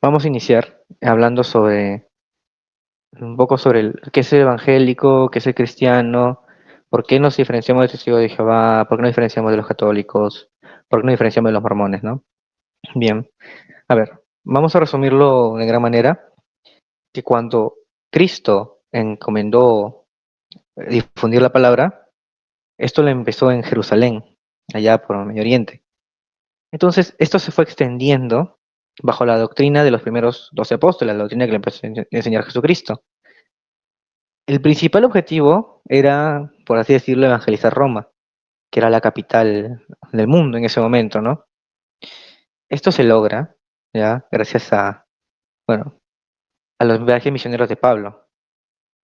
Vamos a iniciar hablando sobre un poco sobre qué es el evangélico, qué es el cristiano, por qué nos diferenciamos del testigo de Jehová, por qué nos diferenciamos de los católicos, por qué nos diferenciamos de los mormones, ¿no? Bien, a ver, vamos a resumirlo de gran manera, que cuando Cristo encomendó difundir la palabra, esto lo empezó en Jerusalén, allá por el Medio Oriente. Entonces, esto se fue extendiendo bajo la doctrina de los primeros 12 apóstoles, la doctrina que le empezó a enseñar Jesucristo. El principal objetivo era, por así decirlo, evangelizar Roma, que era la capital del mundo en ese momento, ¿no? Esto se logra, ¿ya? Gracias a, bueno, a los viajes misioneros de Pablo,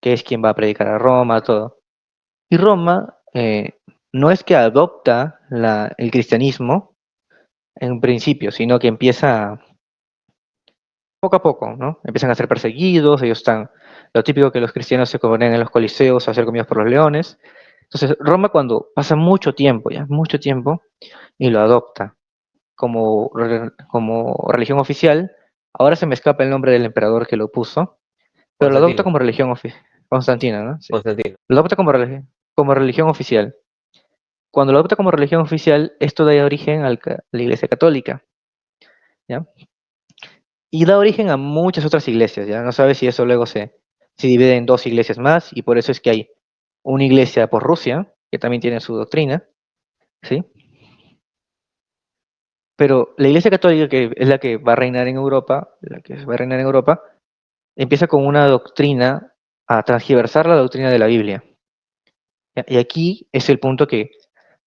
que es quien va a predicar a Roma, todo. Y Roma no es que adopta el cristianismo en un principio, sino que empieza poco a poco, ¿no? Empiezan a ser perseguidos, ellos están, lo típico que los cristianos se ponen en los coliseos a ser comidos por los leones. Entonces, Roma cuando pasa mucho tiempo, ya, mucho tiempo, y lo adopta como religión oficial, ahora se me escapa el nombre del emperador que lo puso, pero lo adopta Constantino, como religión oficial, Constantino, ¿no? Sí. Constantino. Lo adopta como religión oficial. Cuando lo adopta como religión oficial, esto da origen a la Iglesia Católica, ¿ya? Y da origen a muchas otras iglesias, ¿ya? No sabes si eso luego se divide en dos iglesias más, y por eso es que hay una iglesia por Rusia, que también tiene su doctrina, ¿sí? Pero la iglesia católica, que es la que va a reinar en Europa, empieza con una doctrina a transgiversar la doctrina de la Biblia. ¿Ya? Y aquí es el punto que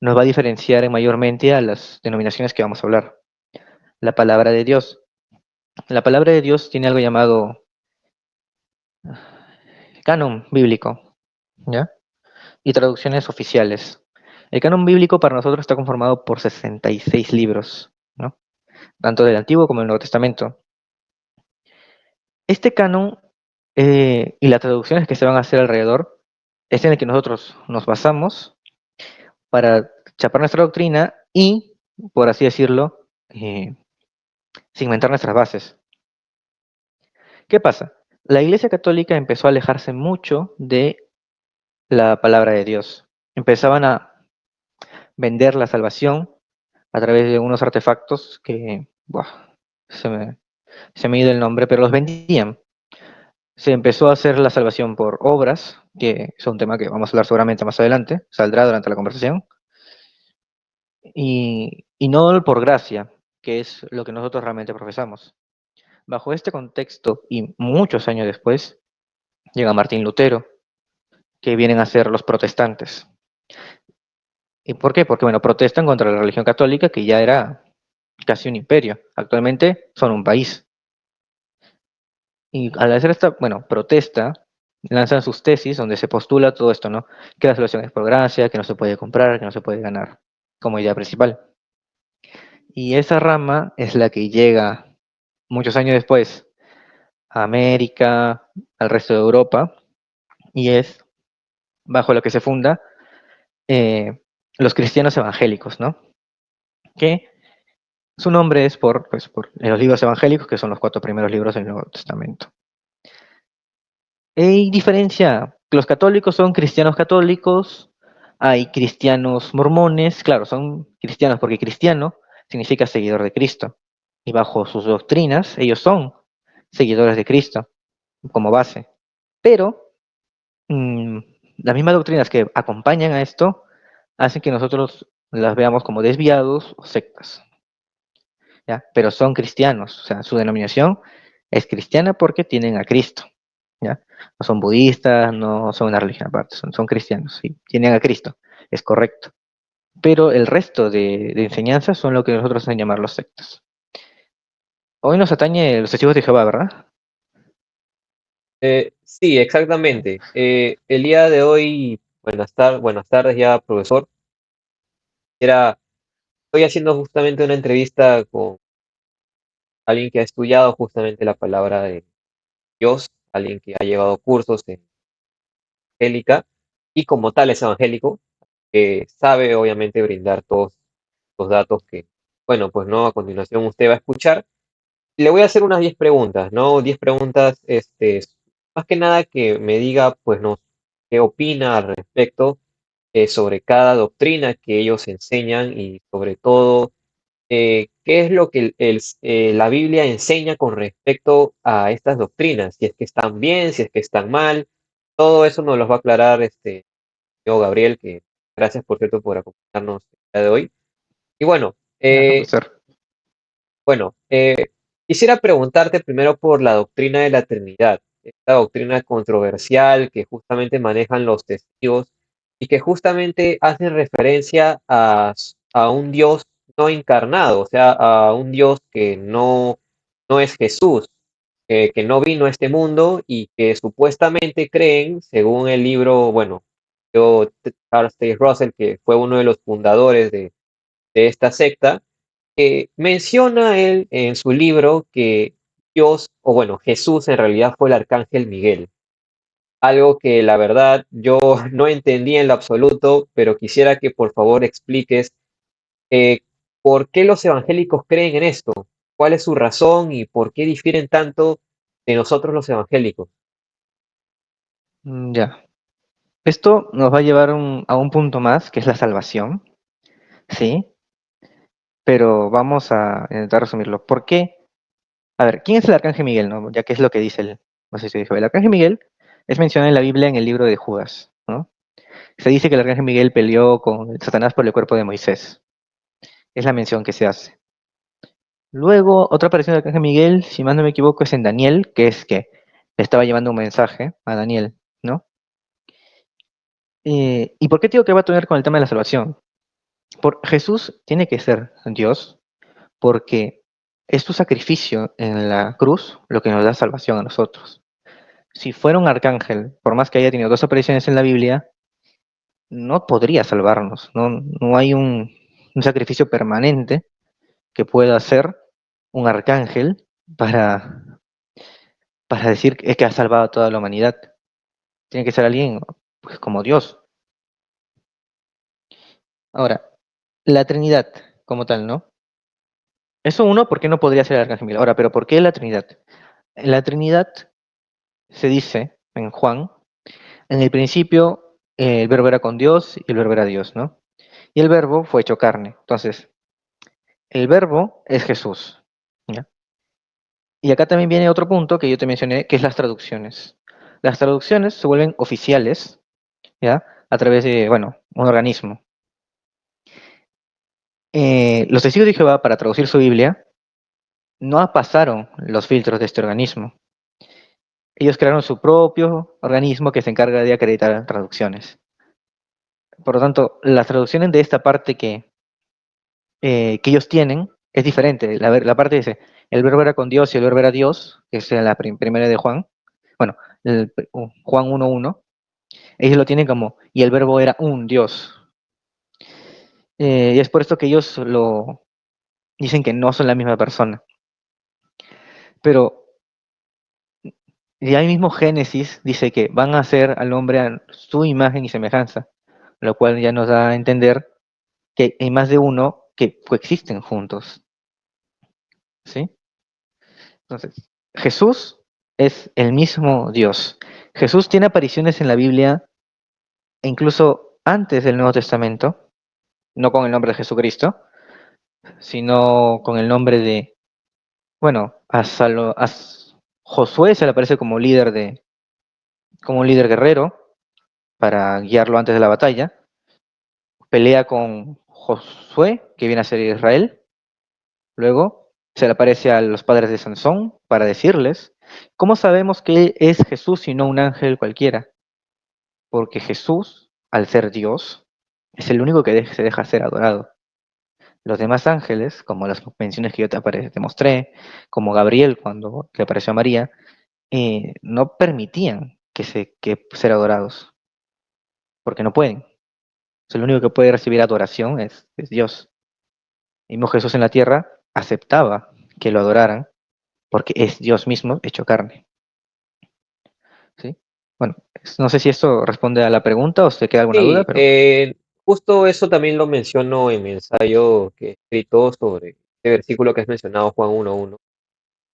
nos va a diferenciar mayormente a las denominaciones que vamos a hablar. La palabra de Dios. La palabra de Dios tiene algo llamado canon bíblico, ¿ya? Y traducciones oficiales. El canon bíblico para nosotros está conformado por 66 libros, ¿no? Tanto del Antiguo como del Nuevo Testamento. Este canon y las traducciones que se van a hacer alrededor es en el que nosotros nos basamos para chapar nuestra doctrina y, por así decirlo, cimentar nuestras bases. ¿Qué pasa? La Iglesia Católica empezó a alejarse mucho de la palabra de Dios. Empezaban a vender la salvación a través de unos artefactos que, buah, se me, se me ha ido el nombre, pero los vendían. Se empezó a hacer la salvación por obras, que es un tema que vamos a hablar seguramente más adelante, saldrá durante la conversación, y no por gracia, que es lo que nosotros realmente profesamos. Bajo este contexto, y muchos años después, llega Martín Lutero, que vienen a ser los protestantes. ¿Y por qué? Porque, bueno, protestan contra la religión católica, que ya era casi un imperio. Actualmente son un país. Y al hacer esta, bueno, protesta, lanzan sus tesis donde se postula todo esto, ¿no? Que la salvación es por gracia, que no se puede comprar, que no se puede ganar, como idea principal. Y esa rama es la que llega muchos años después a América, al resto de Europa, y es bajo lo que se funda eh, los cristianos evangélicos, ¿no? Que su nombre es por los libros evangélicos, que son los cuatro primeros libros del Nuevo Testamento. Hay diferencia, los católicos son cristianos católicos, hay cristianos mormones, claro, son cristianos porque cristiano significa seguidor de Cristo, y bajo sus doctrinas ellos son seguidores de Cristo como base. Pero mm, las mismas doctrinas que acompañan a esto hacen que nosotros las veamos como desviados o sectas, ¿ya? Pero son cristianos, o sea, su denominación es cristiana porque tienen a Cristo, ¿ya? No son budistas, no son una religión aparte, son cristianos, ¿sí? Tienen a Cristo, es correcto. Pero el resto de enseñanzas son lo que nosotros hacen llamar los sectas. Hoy nos atañe los testigos de Jehová, ¿verdad? Sí, exactamente. El día de hoy, buenas tardes ya, profesor. Estoy haciendo justamente una entrevista con alguien que ha estudiado justamente la palabra de Dios, alguien que ha llevado cursos en evangélica y como tal es evangélico, que sabe obviamente brindar todos los datos que, bueno, pues no, a continuación usted va a escuchar. Le voy a hacer unas 10 preguntas, ¿no? 10 preguntas, más que nada que me diga, pues, no, qué opina al respecto sobre cada doctrina que ellos enseñan y sobre todo, qué es lo que la Biblia enseña con respecto a estas doctrinas, si es que están bien, si es que están mal, todo eso nos lo va a aclarar yo, Gabriel, que gracias por cierto por acompañarnos el día de hoy. Y bueno, Ya, un placer. bueno, quisiera preguntarte primero por la doctrina de la Trinidad, esta doctrina controversial que justamente manejan los testigos y que justamente hacen referencia a un Dios no encarnado, o sea, a un Dios que no es Jesús, que no vino a este mundo y que supuestamente creen, según el libro, bueno, Charles Taze Russell, que fue uno de los fundadores de esta secta, menciona él en su libro que Dios, o bueno, Jesús en realidad fue el arcángel Miguel. Algo que la verdad yo no entendí en lo absoluto, pero quisiera que por favor expliques eh, por qué los evangélicos creen en esto, cuál es su razón y por qué difieren tanto de nosotros los evangélicos. Ya. Esto nos va a llevar a un punto más, que es la salvación, ¿sí? Pero vamos a intentar resumirlo. ¿Por qué? A ver, ¿quién es el arcángel Miguel, no? Ya que es lo que dice el, no sé si dijo, el arcángel Miguel es mencionado en la Biblia en el libro de Judas, ¿no? Se dice que el arcángel Miguel peleó con Satanás por el cuerpo de Moisés. Es la mención que se hace. Luego, otra aparición del arcángel Miguel, si más no me equivoco, es en Daniel, que es que le estaba llevando un mensaje a Daniel, ¿no? ¿Y por qué digo que va a tener con el tema de la salvación? Por Jesús tiene que ser Dios, porque es su sacrificio en la cruz lo que nos da salvación a nosotros. Si fuera un arcángel, por más que haya tenido dos apariciones en la Biblia, no podría salvarnos. No, no hay un sacrificio permanente que pueda hacer un arcángel para, para decir que ha salvado a toda la humanidad. Tiene que ser alguien pues, como Dios. Ahora, la Trinidad como tal, ¿no? Eso uno, ¿por qué no podría ser el arcángel Miguel? Ahora, pero ¿por qué la Trinidad? En la Trinidad se dice en Juan, en el principio el verbo era con Dios y el verbo era Dios, ¿no? Y el verbo fue hecho carne. Entonces, el verbo es Jesús. ¿Ya? Y acá también viene otro punto que yo te mencioné, que es las traducciones. Las traducciones se vuelven oficiales, ¿ya? A través de, bueno, un organismo. Los testigos de Jehová, para traducir su Biblia, no pasaron los filtros de este organismo. Ellos crearon su propio organismo que se encarga de acreditar traducciones. Por lo tanto, las traducciones de esta parte que ellos tienen es diferente. La parte dice, el verbo era con Dios y el verbo era Dios, que es en la primera de Juan. Bueno, Juan 1.1. Ellos lo tienen como, y el verbo era un Dios. Y es por esto que ellos lo dicen que no son la misma persona. Pero y ahí mismo Génesis dice que van a hacer al hombre a su imagen y semejanza, lo cual ya nos da a entender que hay más de uno que coexisten juntos, ¿sí? Entonces, Jesús es el mismo Dios. Jesús tiene apariciones en la Biblia e incluso antes del Nuevo Testamento, no con el nombre de Jesucristo, sino con el nombre de, bueno, Josué se le aparece como un líder guerrero para guiarlo antes de la batalla. Pelea con Josué, que viene a ser Israel. Luego se le aparece a los padres de Sansón para decirles, ¿cómo sabemos que él es Jesús y no un ángel cualquiera? Porque Jesús, al ser Dios, es el único que se deja ser adorado. Los demás ángeles, como las menciones que yo te mostré, como Gabriel cuando le apareció a María, no permitían que ser adorados, porque no pueden. El único que puede recibir adoración es Dios. Y mismo Jesús en la tierra aceptaba que lo adoraran porque es Dios mismo hecho carne. ¿Sí? Bueno, no sé si esto responde a la pregunta o se queda alguna duda, Sí, pero justo eso también lo menciono en mi ensayo que he escrito sobre este versículo que has mencionado, Juan 1.1.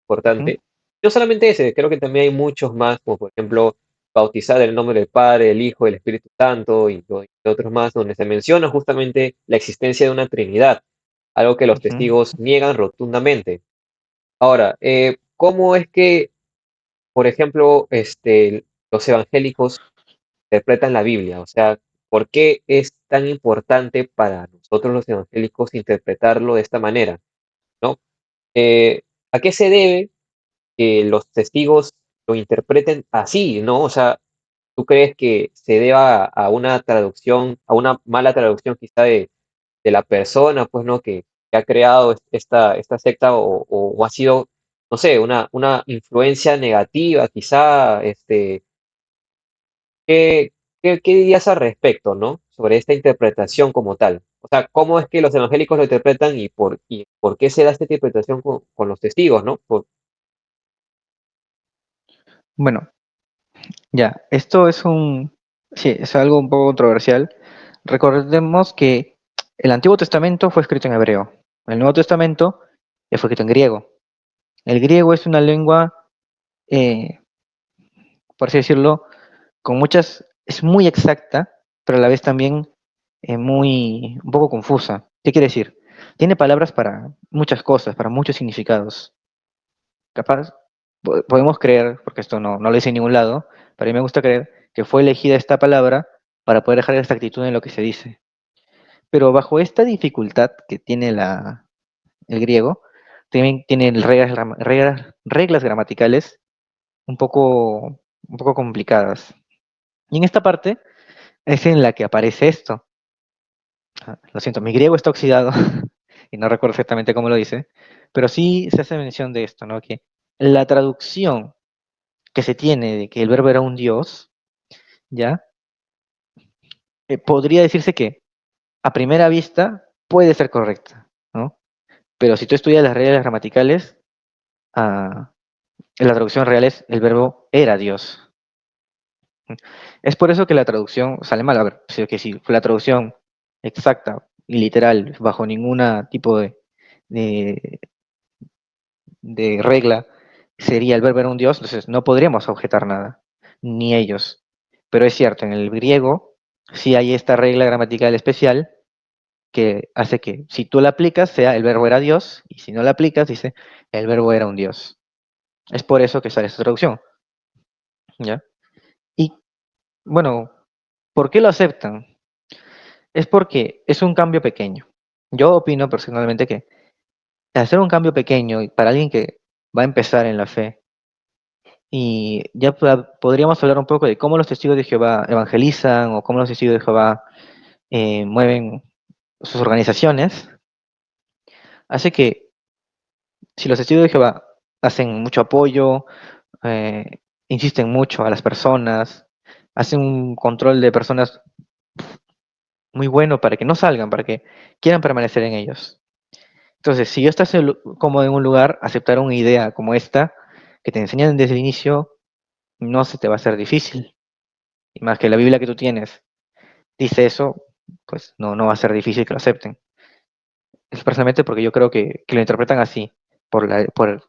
Ujú, importante. No solamente ese, creo que también hay muchos más, como por ejemplo bautizar en el nombre del Padre, del Hijo, del Espíritu Santo y otros más, donde se menciona justamente la existencia de una Trinidad, algo que los ujú. testigos niegan rotundamente. Ahora, ¿cómo es que, por ejemplo, los evangélicos interpretan la Biblia? O sea, ¿por qué es tan importante para nosotros los evangélicos interpretarlo de esta manera? ¿No? ¿A qué se debe que los testigos lo interpreten así, ¿no? O sea, ¿tú crees que se deba a una traducción, a una mala traducción quizá de la persona, pues, ¿no? Que ha creado esta secta o ha sido, no sé, una influencia negativa, quizá, ¿qué, qué dirías al respecto, ¿no? Sobre esta interpretación como tal. O sea, ¿cómo es que los evangélicos lo interpretan y por qué se da esta interpretación con los testigos, ¿no? Bueno, ya, esto es sí, es algo un poco controversial. Recordemos que el Antiguo Testamento fue escrito en hebreo, el Nuevo Testamento fue escrito en griego. El griego es una lengua, eh, por así decirlo, es muy exacta, pero a la vez también un poco confusa. ¿Qué quiere decir? Tiene palabras para muchas cosas, para muchos significados. Capaz, podemos creer, porque esto no lo dice en ningún lado, pero a mí me gusta creer que fue elegida esta palabra para poder dejar exactitud en lo que se dice. Pero bajo esta dificultad que tiene el griego, también tiene reglas gramaticales un poco complicadas. Y en esta parte es en la que aparece esto. Lo siento, mi griego está oxidado y no recuerdo exactamente cómo lo dice, pero sí se hace mención de esto, ¿no? Que la traducción que se tiene de que el verbo era un dios, ¿ya? Podría decirse que a primera vista puede ser correcta, ¿no? Pero si tú estudias las reglas gramaticales, ah, la traducción real es el verbo era Dios. Es por eso que la traducción sale mal. A ver, si la traducción exacta y literal, bajo ningún tipo de, de regla, sería el verbo era un dios, entonces no podríamos objetar nada, ni ellos. Pero es cierto, en el griego sí hay esta regla gramatical especial que hace que si tú la aplicas sea el verbo era Dios y si no la aplicas dice el verbo era un Dios. Es por eso que sale esta traducción, ¿ya? Y bueno, ¿por qué lo aceptan? Es porque es un cambio pequeño. Yo opino personalmente que hacer un cambio pequeño y para alguien que va a empezar en la fe y ya podríamos hablar un poco de cómo los testigos de Jehová evangelizan o cómo los testigos de Jehová mueven sus organizaciones, hace que si los testigos de Jehová hacen mucho apoyo, eh, insisten mucho a las personas, hacen un control de personas muy bueno para que no salgan, para que quieran permanecer en ellos. Entonces, si yo estás como en un lugar, aceptar una idea como esta, que te enseñan desde el inicio, no se te va a hacer difícil. Y más que la Biblia que tú tienes dice eso, pues no va a ser difícil que lo acepten. Es personalmente porque yo creo que lo interpretan así, por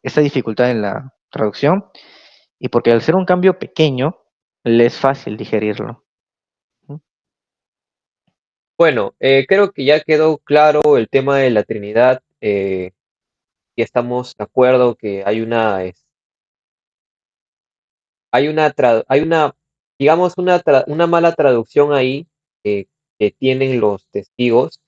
esa dificultad en la traducción y porque al ser un cambio pequeño, le es fácil digerirlo. ¿Mm? Bueno, creo que ya quedó claro el tema de la Trinidad, y estamos de acuerdo que hay una, digamos, una mala traducción ahí, eh, que tienen los testigos.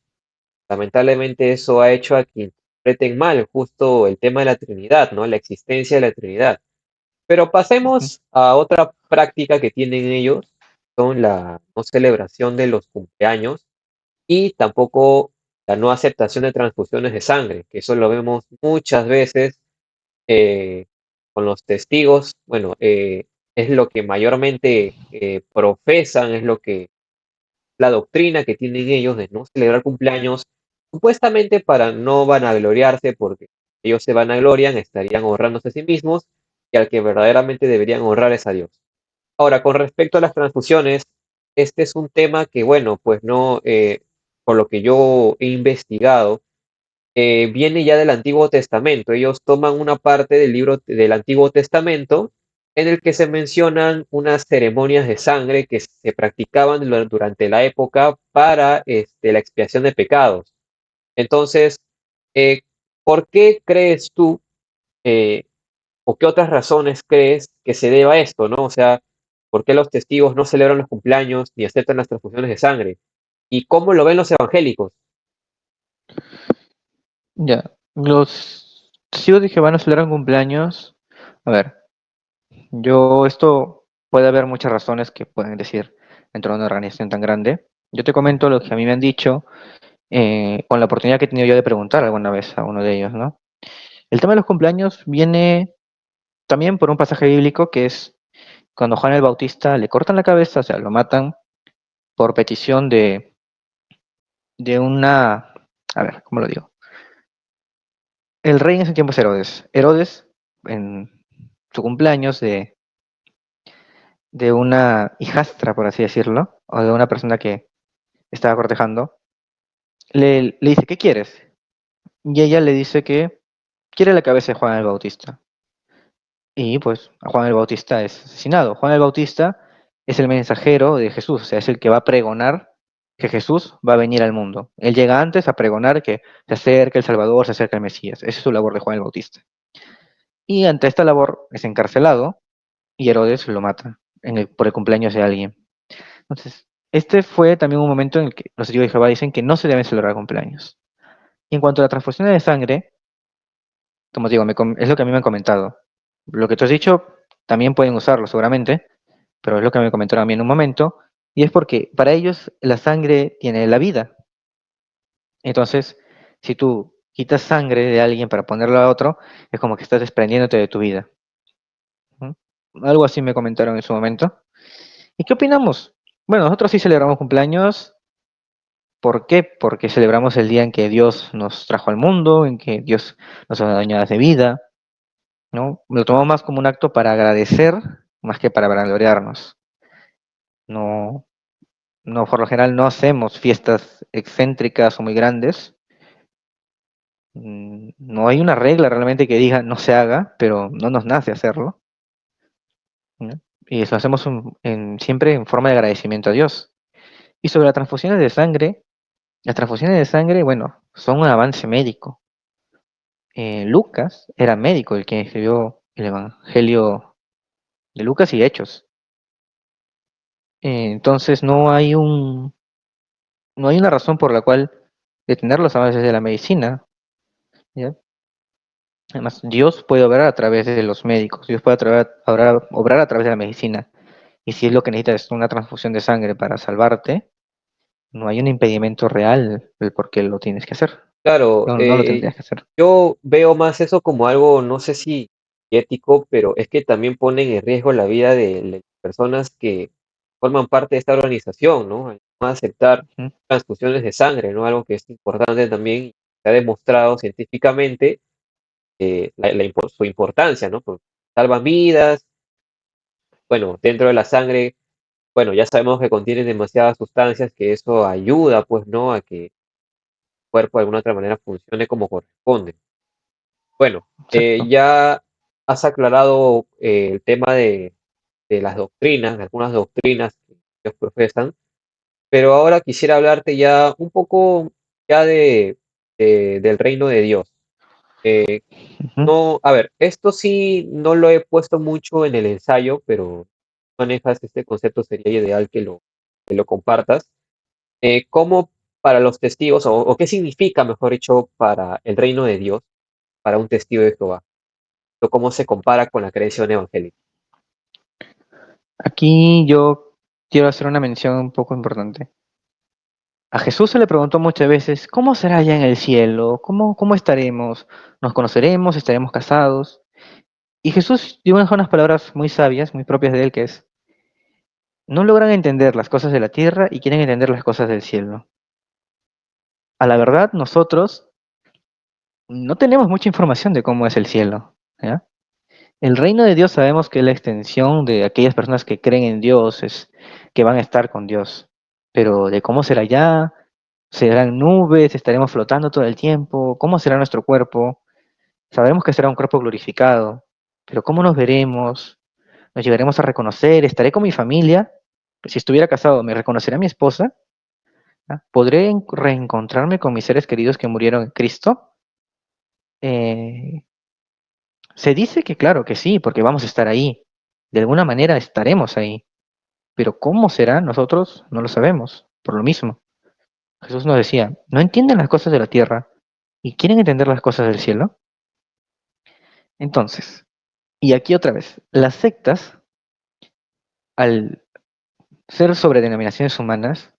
Lamentablemente eso ha hecho a que interpreten mal justo el tema de la Trinidad, ¿no? La existencia de la Trinidad. Pero Ujú. pasemos a otra práctica que tienen ellos, son la no celebración de los cumpleaños y tampoco la no aceptación de transfusiones de sangre, que eso lo vemos muchas veces, eh, con los testigos. Bueno, es lo que mayormente profesan, es lo que la doctrina que tienen ellos de no celebrar cumpleaños, supuestamente para no vanagloriarse, porque ellos se vanaglorian, estarían honrándose a sí mismos, y al que verdaderamente deberían honrar es a Dios. Ahora, con respecto a las transfusiones, este es un tema que, bueno, pues no, por lo que yo he investigado, viene ya del Antiguo Testamento. Ellos toman una parte del libro del Antiguo Testamento en el que se mencionan unas ceremonias de sangre que se practicaban durante la época para la expiación de pecados. Entonces, eh, ¿por qué crees tú eh, o qué otras razones crees que se deba a esto, ¿no? O sea, ¿por qué los testigos no celebran los cumpleaños ni aceptan las transfusiones de sangre? ¿Y cómo lo ven los evangélicos? Ya, los testigos de Jehová no celebran cumpleaños. A ver, esto puede haber muchas razones que pueden decir dentro de una organización tan grande. Yo te comento lo que a mí me han dicho con la oportunidad que he tenido yo de preguntar alguna vez a uno de ellos, ¿no? El tema de los cumpleaños viene también por un pasaje bíblico que es cuando Juan el Bautista le cortan la cabeza, o sea, lo matan por petición de una, a ver, ¿cómo lo digo? El rey en ese tiempo es Herodes. Herodes, en su cumpleaños de una hijastra, por así decirlo, o de una persona que estaba cortejando, le dice, ¿qué quieres? Y ella le dice que quiere la cabeza de Juan el Bautista. Y pues a Juan el Bautista es asesinado. Juan el Bautista es el mensajero de Jesús, o sea, es el que va a pregonar que Jesús va a venir al mundo. Él llega antes a pregonar que se acerca el Salvador, se acerca el Mesías. Esa es su labor de Juan el Bautista. Y ante esta labor es encarcelado y Herodes lo mata por el cumpleaños de alguien. Entonces, este fue también un momento en el que los testigos de Jehová dicen que no se deben celebrar cumpleaños. Y en cuanto a la transfusión de sangre, como digo, es lo que a mí me han comentado. Lo que tú has dicho, también pueden usarlo seguramente, pero es lo que me comentaron a mí en un momento, y es porque para ellos la sangre tiene la vida. Entonces, si tú quitas sangre de alguien para ponerla a otro, es como que estás desprendiéndote de tu vida. ¿Mm? Algo así me comentaron en su momento. ¿Y qué opinamos? Bueno, nosotros sí celebramos cumpleaños. ¿Por qué? Porque celebramos el día en que Dios nos trajo al mundo, en que Dios nos ha dado añadas de vida, ¿no? Lo tomamos más como un acto para agradecer, más que para vanagloriarnos. No, no, por lo general no hacemos fiestas excéntricas o muy grandes. No hay una regla realmente que diga no se haga, pero no nos nace hacerlo, ¿no? Y eso hacemos siempre en forma de agradecimiento a Dios. Y sobre las transfusiones de sangre, bueno, son un avance médico. Lucas era médico, el que escribió el Evangelio de Lucas y Hechos. Entonces no hay una razón por la cual detener los avances de la medicina, ¿ya? Además, Dios puede obrar a través de los médicos, Dios puede obrar a través de la medicina. Y si es lo que necesitas es una transfusión de sangre para salvarte, no hay un impedimento real del por qué lo tienes que hacer. Claro, No lo tendrías que hacer. yo veo más eso como algo, no sé si ético, pero es que también ponen en riesgo la vida de las personas que forman parte de esta organización, ¿no? Al no aceptar Ujú. transfusiones de sangre, ¿no? Algo que es importante también, y se ha demostrado científicamente su importancia, ¿no? Porque salvan vidas, bueno, dentro de la sangre, bueno, ya sabemos que contiene demasiadas sustancias que eso ayuda, pues, ¿no? A que el cuerpo de alguna otra manera funcione como corresponde. Bueno, Exacto. ya has aclarado el tema de las doctrinas, de algunas doctrinas que ellos profesan, pero ahora quisiera hablarte ya un poco ya del reino de Dios. Ujú. No, a ver, esto sí no lo he puesto mucho en el ensayo, pero manejas este concepto, sería ideal que lo compartas. ¿Cómo para los testigos, o qué significa, mejor dicho, para el reino de Dios, para un testigo de Jehová? ¿O cómo se compara con la creación evangélica? Aquí yo quiero hacer una mención un poco importante. A Jesús se le preguntó muchas veces, ¿cómo será allá en el cielo? ¿Cómo estaremos? ¿Nos conoceremos? ¿Estaremos casados? Y Jesús dio unas palabras muy sabias, muy propias de él, que es, no logran entender las cosas de la tierra y quieren entender las cosas del cielo. A la verdad, nosotros no tenemos mucha información de cómo es el cielo, ¿ya? El reino de Dios sabemos que es la extensión de aquellas personas que creen en Dios, que van a estar con Dios. Pero de cómo será allá, ¿Serán nubes? ¿Estaremos flotando todo el tiempo? ¿Cómo será nuestro cuerpo? Sabremos que será un cuerpo glorificado, pero ¿cómo nos veremos? ¿Nos llegaremos a reconocer? ¿Estaré con mi familia? Si estuviera casado, ¿me reconocerá mi esposa? ¿Ah? ¿Podré reencontrarme con mis seres queridos que murieron en Cristo? Eh, Se dice que claro que sí, porque vamos a estar ahí. De alguna manera estaremos ahí. Pero ¿cómo será? Nosotros no lo sabemos. Por lo mismo, Jesús nos decía, ¿no entienden las cosas de la tierra y quieren entender las cosas del cielo? Entonces, y aquí otra vez, las sectas, al ser sobre denominaciones humanas,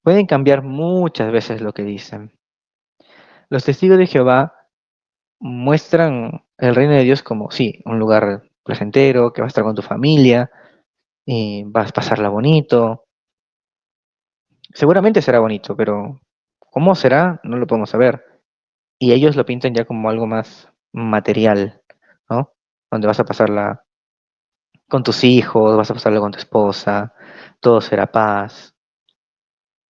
pueden cambiar muchas veces lo que dicen. Los testigos de Jehová muestran el reino de Dios como, sí, un lugar placentero, que vas a estar con tu familia, y vas a pasarla bonito. Seguramente será bonito, pero ¿cómo será? No lo podemos saber. Y ellos lo pintan ya como algo más material, ¿no? Donde vas a pasarla con tus hijos, vas a pasarla con tu esposa, todo será paz.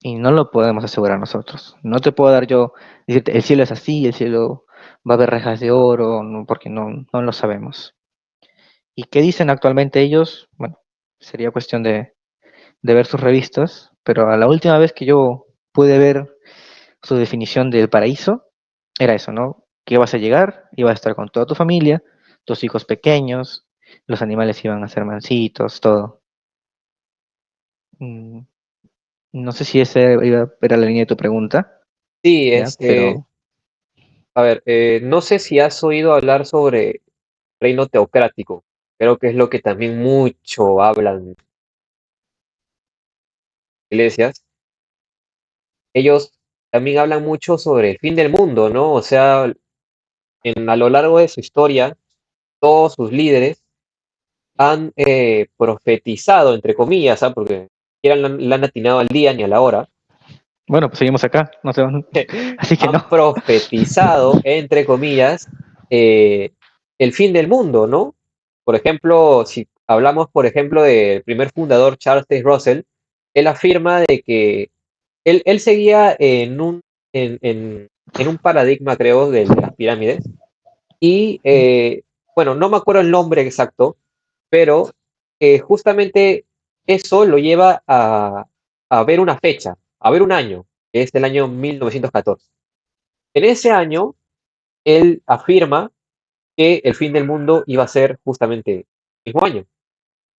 Y no lo podemos asegurar nosotros. No te puedo dar yo, decirte, el cielo es así, el cielo va a haber rejas de oro, no, porque no lo sabemos. ¿Y qué dicen actualmente ellos? Bueno, sería cuestión de ver sus revistas, pero a la última vez que yo pude ver su definición del paraíso, era eso, ¿no? Que ibas a llegar, ibas a estar con toda tu familia, tus hijos pequeños, los animales iban a ser mansitos, todo. Mm, No sé si esa era la línea de tu pregunta, Sí, ¿ya? Pero a ver, no sé si has oído hablar sobre reino teocrático. Creo que es lo que también mucho hablan iglesias. Ellos también hablan mucho sobre el fin del mundo, ¿no? O sea, a lo largo de su historia, todos sus líderes han profetizado, entre comillas, ¿ah? Porque ni siquiera le han atinado al día ni a la hora, bueno, pues seguimos acá, no se van. Así que han no. profetizado, entre comillas, el fin del mundo, ¿no? Por ejemplo, si hablamos, por ejemplo, del primer fundador, Charles Taze Russell, él afirma de que él seguía en un paradigma, creo, de las pirámides, y bueno, no me acuerdo el nombre exacto, pero justamente eso lo lleva a ver una fecha, a ver un año, que es el año 1914. En ese año, él afirma que el fin del mundo iba a ser justamente el mismo año.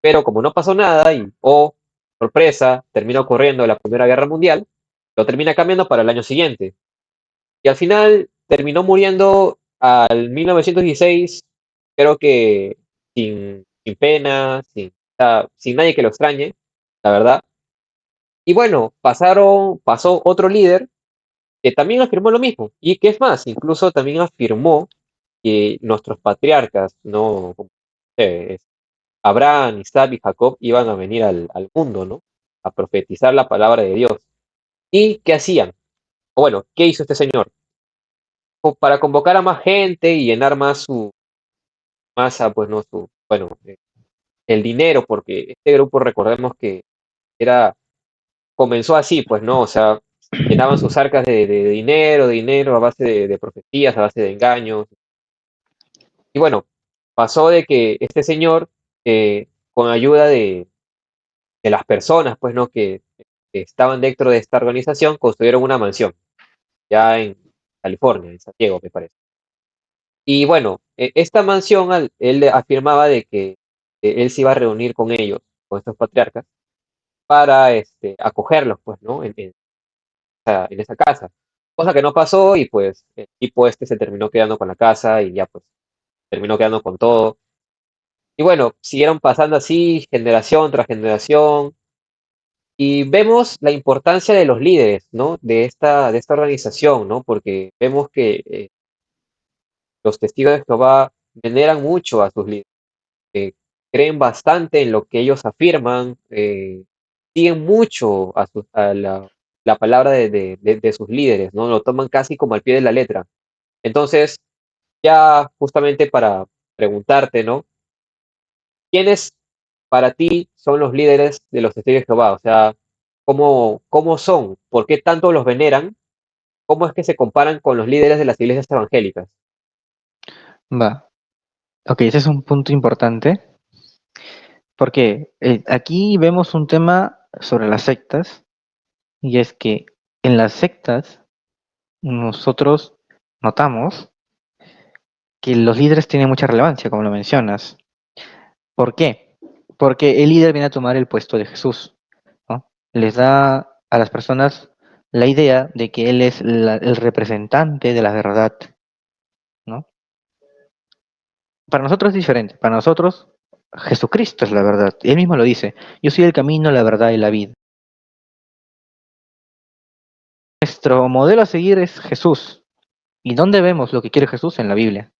Pero como no pasó nada y, oh, sorpresa, termina ocurriendo la Primera Guerra Mundial, lo termina cambiando para el año siguiente. Y al final terminó muriendo al 1916, creo que sin pena, sin nadie que lo extrañe, la verdad. Y bueno, pasó otro líder que también afirmó lo mismo. Y que es más, incluso también afirmó que nuestros patriarcas, ¿no? Como, Abraham, Isaac y Jacob iban a venir al mundo, ¿no? A profetizar la palabra de Dios. ¿Y qué hacían? O bueno, ¿qué hizo este señor? Para convocar a más gente y llenar más su masa, pues no su, bueno, el dinero, porque este grupo recordemos que era, comenzó así, pues no, o sea, llenaban sus arcas de dinero, dinero a base de profecías, a base de engaños. Y bueno, pasó de que este señor, con ayuda de las personas, pues no, que estaban dentro de esta organización, construyeron una mansión, ya en California, en San Diego, me parece. Y bueno, esta mansión, él afirmaba de que él se iba a reunir con ellos, con estos patriarcas, para acogerlos, pues, ¿no? En esa casa. Cosa que no pasó y pues el tipo se terminó quedando con la casa y ya pues terminó quedando con todo. Y bueno, siguieron pasando así generación tras generación y vemos la importancia de los líderes, ¿no? De esta organización, ¿no? Porque vemos que los testigos de Jehová veneran mucho a sus líderes. eh, Creen bastante en lo que ellos afirman, siguen mucho a la palabra de sus líderes, ¿no? Lo toman casi como al pie de la letra. Entonces, ya justamente para preguntarte, ¿no? ¿Quiénes para ti son los líderes de los testigos de Jehová? O sea, ¿cómo son? ¿Por qué tanto los veneran? ¿cómo es que se comparan con los líderes de las iglesias evangélicas? Va. Ok, ese es un punto importante porque aquí vemos un tema sobre las sectas y es que en las sectas nosotros notamos que los líderes tienen mucha relevancia, como lo mencionas. ¿Por qué? Porque el líder viene a tomar el puesto de Jesús, ¿no? Les da a las personas la idea de que él es el representante de la verdad, ¿no? Para nosotros es diferente. Para nosotros, Jesucristo es la verdad. Él mismo lo dice. Yo soy el camino, la verdad y la vida. Nuestro modelo a seguir es Jesús. ¿Y dónde vemos lo que quiere Jesús? En la Biblia.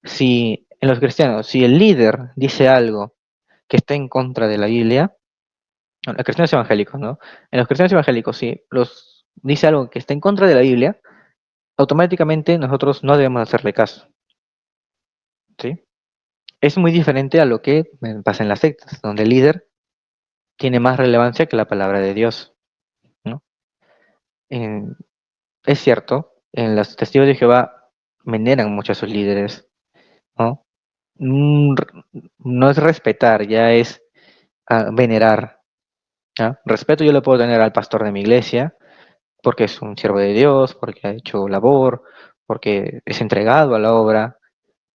Si en los cristianos, si el líder dice algo que está en contra de la Biblia, bueno, los cristianos evangélicos, ¿no? En los cristianos evangélicos, si los dice algo que está en contra de la Biblia, automáticamente nosotros no debemos hacerle caso, ¿sí? Es muy diferente a lo que pasa en las sectas, donde el líder tiene más relevancia que la palabra de Dios, ¿no? En- es cierto, en los testigos de Jehová veneran mucho a sus líderes, ¿no? Mm, No es respetar, ya es venerar, ¿ya? Respeto yo le puedo tener al pastor de mi iglesia, porque es un siervo de Dios, porque ha hecho labor, porque es entregado a la obra,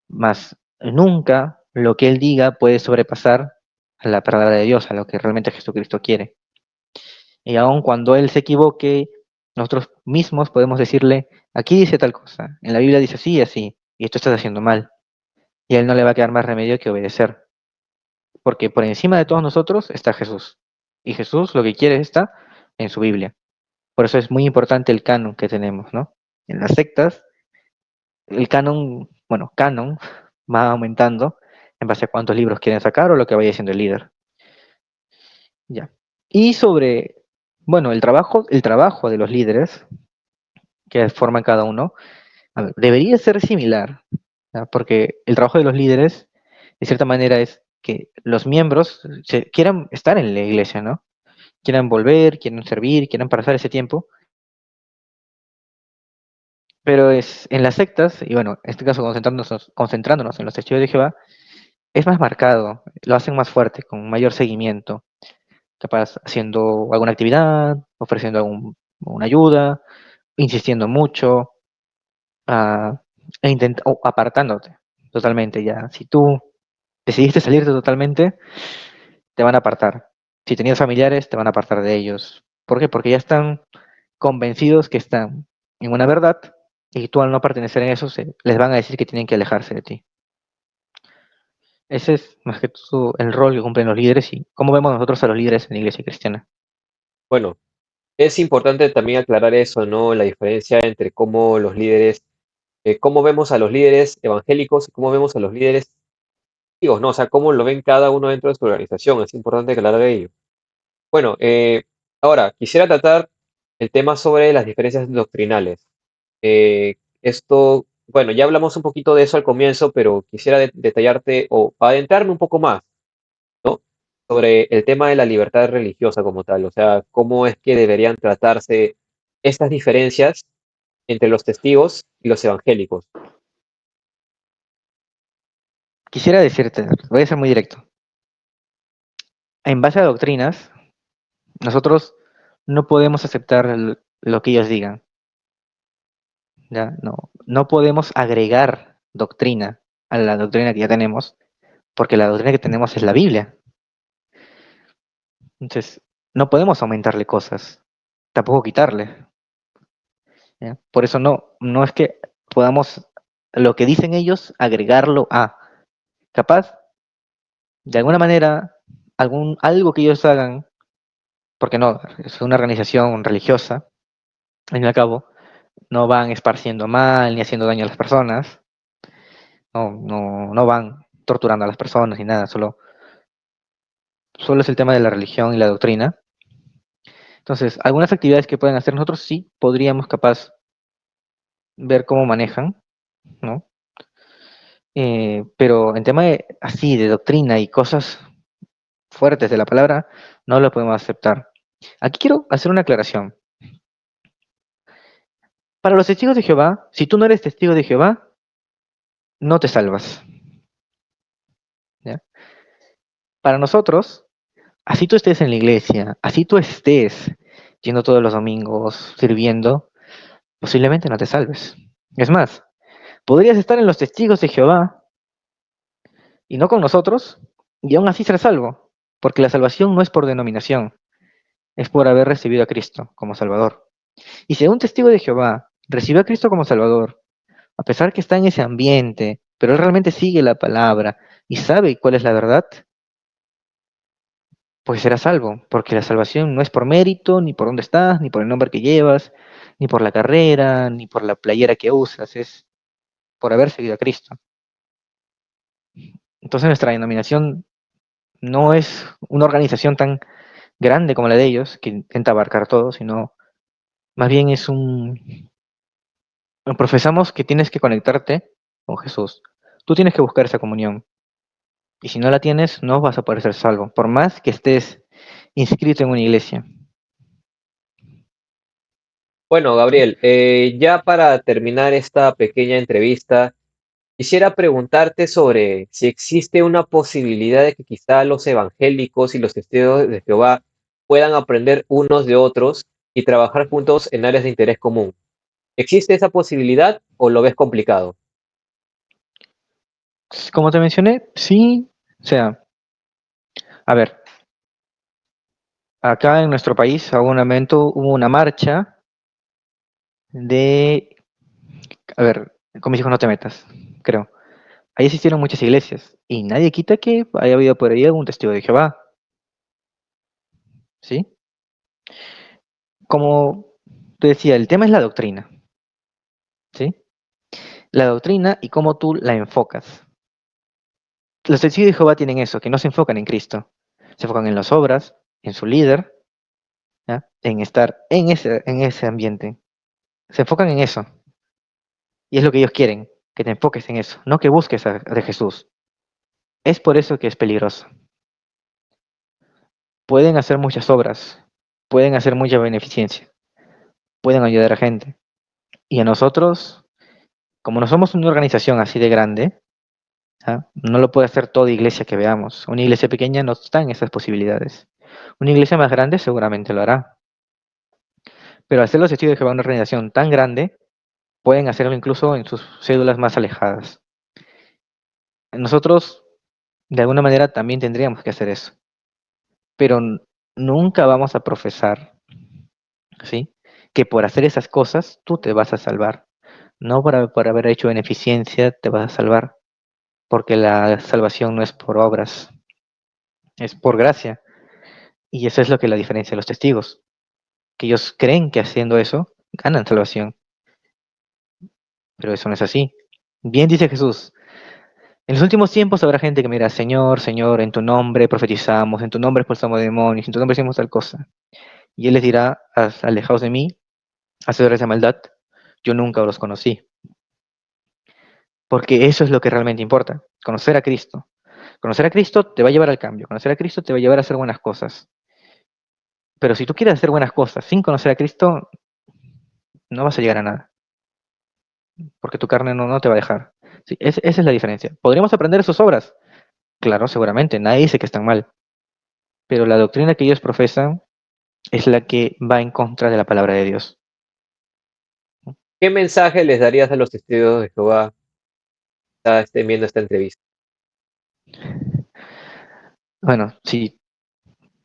mas nunca lo que él diga puede sobrepasar a la palabra de Dios, a lo que realmente Jesucristo quiere. Y aun cuando él se equivoque, nosotros mismos podemos decirle, aquí dice tal cosa, en la Biblia dice así y así, y esto estás haciendo mal. Y a él no le va a quedar más remedio que obedecer, porque por encima de todos nosotros está Jesús. Y Jesús lo que quiere está en su Biblia. Por eso es muy importante el canon que tenemos, ¿no? En las sectas, el canon, bueno, canon va aumentando en base a cuántos libros quieren sacar o lo que vaya siendo el líder. Ya. Y sobre, bueno, el trabajo de los líderes que forman cada uno, a ver, debería ser similar, ¿ya? Porque el trabajo de los líderes, de cierta manera, es que los miembros quieran estar en la iglesia, ¿no? Quieran volver, quieran servir, quieran pasar ese tiempo. Pero es en las sectas, y bueno, en este caso concentrándonos en los testigos de Jehová, es más marcado, lo hacen más fuerte, con mayor seguimiento, capaz haciendo alguna actividad, ofreciendo una ayuda, insistiendo mucho, o apartándote totalmente ya. Si tú decidiste salirte totalmente, te van a apartar. Si tenías familiares, te van a apartar de ellos. ¿Por qué? Porque ya están convencidos que están en una verdad y tú al no pertenecer en eso, les van a decir que tienen que alejarse de ti. Ese es más que todo el rol que cumplen los líderes y cómo vemos nosotros a los líderes en la iglesia cristiana. Bueno, es importante también aclarar eso, ¿no? La diferencia entre cómo los líderes, cómo vemos a los líderes evangélicos y cómo vemos a los líderes testigos, ¿no? O sea, cómo lo ven cada uno dentro de su organización. Es importante aclarar ello. Bueno, ahora quisiera tratar el tema sobre las diferencias doctrinales. Bueno, ya hablamos un poquito de eso al comienzo, pero quisiera detallarte o adentrarme un poco más, ¿no? Sobre el tema de la libertad religiosa como tal, o sea, cómo es que deberían tratarse estas diferencias entre los testigos y los evangélicos. Quisiera decirte, voy a ser muy directo. En base a doctrinas, nosotros no podemos aceptar lo que ellos digan. ¿Ya? No podemos agregar doctrina a la doctrina que ya tenemos, porque la doctrina que tenemos es la Biblia. Entonces, no podemos aumentarle cosas, tampoco quitarle. ¿Ya? Por eso no es que podamos lo que dicen ellos agregarlo a. Capaz, de alguna manera, algo que ellos hagan, porque no, es una organización religiosa, al fin y al cabo, no van esparciendo mal ni haciendo daño a las personas, no van torturando a las personas ni nada, solo es el tema de la religión y la doctrina. Entonces, algunas actividades que pueden hacer nosotros sí podríamos capaz ver cómo manejan, ¿no? Pero en tema así de doctrina y cosas fuertes de la palabra, no lo podemos aceptar. Aquí quiero hacer una aclaración. Para los testigos de Jehová, si tú no eres testigo de Jehová, no te salvas. ¿Ya? Para nosotros, así tú estés en la iglesia, así tú estés yendo todos los domingos, sirviendo, posiblemente no te salves. Es más, podrías estar en los testigos de Jehová y no con nosotros, y aún así ser salvo, porque la salvación no es por denominación, es por haber recibido a Cristo como Salvador. Y si un testigo de Jehová recibió a Cristo como Salvador, a pesar que está en ese ambiente, pero él realmente sigue la palabra y sabe cuál es la verdad, pues será salvo, porque la salvación no es por mérito, ni por dónde estás, ni por el nombre que llevas, ni por la carrera, ni por la playera que usas, es por haber seguido a Cristo. Entonces nuestra denominación no es una organización tan grande como la de ellos, que intenta abarcar todo, sino más bien es profesamos que tienes que conectarte con Jesús. Tú tienes que buscar esa comunión. Y si no la tienes, no vas a poder ser salvo, por más que estés inscrito en una iglesia. Bueno, Gabriel, ya para terminar esta pequeña entrevista, quisiera preguntarte sobre si existe una posibilidad de que quizá los evangélicos y los testigos de Jehová puedan aprender unos de otros y trabajar juntos en áreas de interés común. ¿Existe esa posibilidad o lo ves complicado? Como te mencioné, sí, o sea, a ver, acá en nuestro país, a un momento hubo una marcha de, a ver, con mis hijos no te metas, creo. Ahí existieron muchas iglesias y nadie quita que haya habido por ahí algún testigo de Jehová, ¿sí? Como te decía, el tema es la doctrina, ¿sí? La doctrina y cómo tú la enfocas. Los testigos de Jehová tienen eso, que no se enfocan en Cristo, se enfocan en las obras, en su líder, ¿ya? En estar en ese ambiente. Se enfocan en eso y es lo que ellos quieren, que te enfoques en eso, no que busques de Jesús. Es por eso que es peligroso. Pueden hacer muchas obras, pueden hacer mucha beneficencia, pueden ayudar a gente. Y a nosotros, como no somos una organización así de grande, ¿ah? No lo puede hacer toda iglesia que veamos. Una iglesia pequeña no está en esas posibilidades. Una iglesia más grande seguramente lo hará. Pero al ser los testigos de Jehová una organización tan grande, pueden hacerlo incluso en sus cédulas más alejadas. Nosotros, de alguna manera, también tendríamos que hacer eso. Pero nunca vamos a profesar, ¿sí? Que por hacer esas cosas tú te vas a salvar. No por haber hecho beneficencia te vas a salvar, porque la salvación no es por obras, es por gracia. Y eso es lo que la diferencia de los testigos, que ellos creen que haciendo eso ganan salvación, pero eso no es así. Bien dice Jesús, en los últimos tiempos habrá gente que me dirá, Señor, Señor, en tu nombre profetizamos, en tu nombre expulsamos demonios, en tu nombre hicimos tal cosa. Y Él les dirá, alejaos de mí, hacedores de maldad, yo nunca los conocí. Porque eso es lo que realmente importa, conocer a Cristo. Conocer a Cristo te va a llevar al cambio, conocer a Cristo te va a llevar a hacer buenas cosas. Pero si tú quieres hacer buenas cosas sin conocer a Cristo, no vas a llegar a nada, porque tu carne no te va a dejar. Sí, esa es la diferencia. ¿Podríamos aprender de sus obras? Claro, seguramente, nadie dice que están mal, pero la doctrina que ellos profesan es la que va en contra de la palabra de Dios. ¿Qué mensaje les darías a los testigos de Jehová que estén viendo esta entrevista? Bueno, si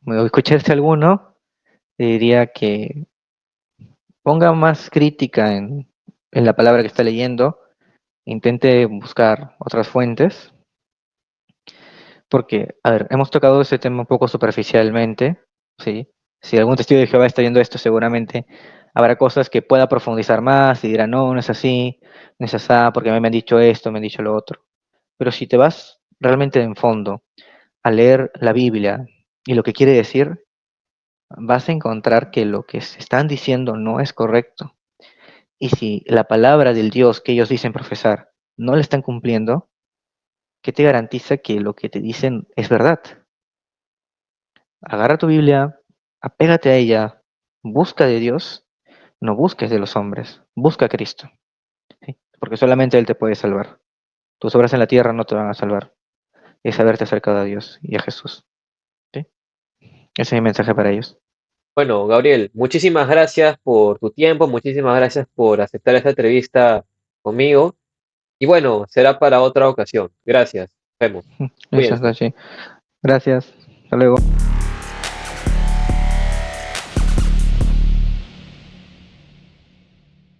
me escuchaste alguno, te diría que ponga más crítica en la palabra que está leyendo, intente buscar otras fuentes, porque, a ver, hemos tocado ese tema un poco superficialmente, ¿sí? Si algún testigo de Jehová está viendo esto, seguramente habrá cosas que pueda profundizar más y dirá, no, no es así, no es así, porque a mí me han dicho esto, me han dicho lo otro. Pero si te vas realmente en fondo a leer la Biblia y lo que quiere decir, vas a encontrar que lo que se están diciendo no es correcto. Y si la palabra del Dios que ellos dicen profesar no la están cumpliendo, ¿qué te garantiza que lo que te dicen es verdad? Agarra tu Biblia, apégate a ella, busca de Dios, no busques de los hombres, busca a Cristo, ¿sí? Porque solamente Él te puede salvar. Tus obras en la tierra no te van a salvar, es haberte acercado a Dios y a Jesús, ¿sí? Ese es mi mensaje para ellos. Bueno, Gabriel, muchísimas gracias por tu tiempo, muchísimas gracias por aceptar esta entrevista conmigo. Y bueno, será para otra ocasión. Gracias. Nos vemos. Eso Cuídense. está, sí. Gracias, hasta luego.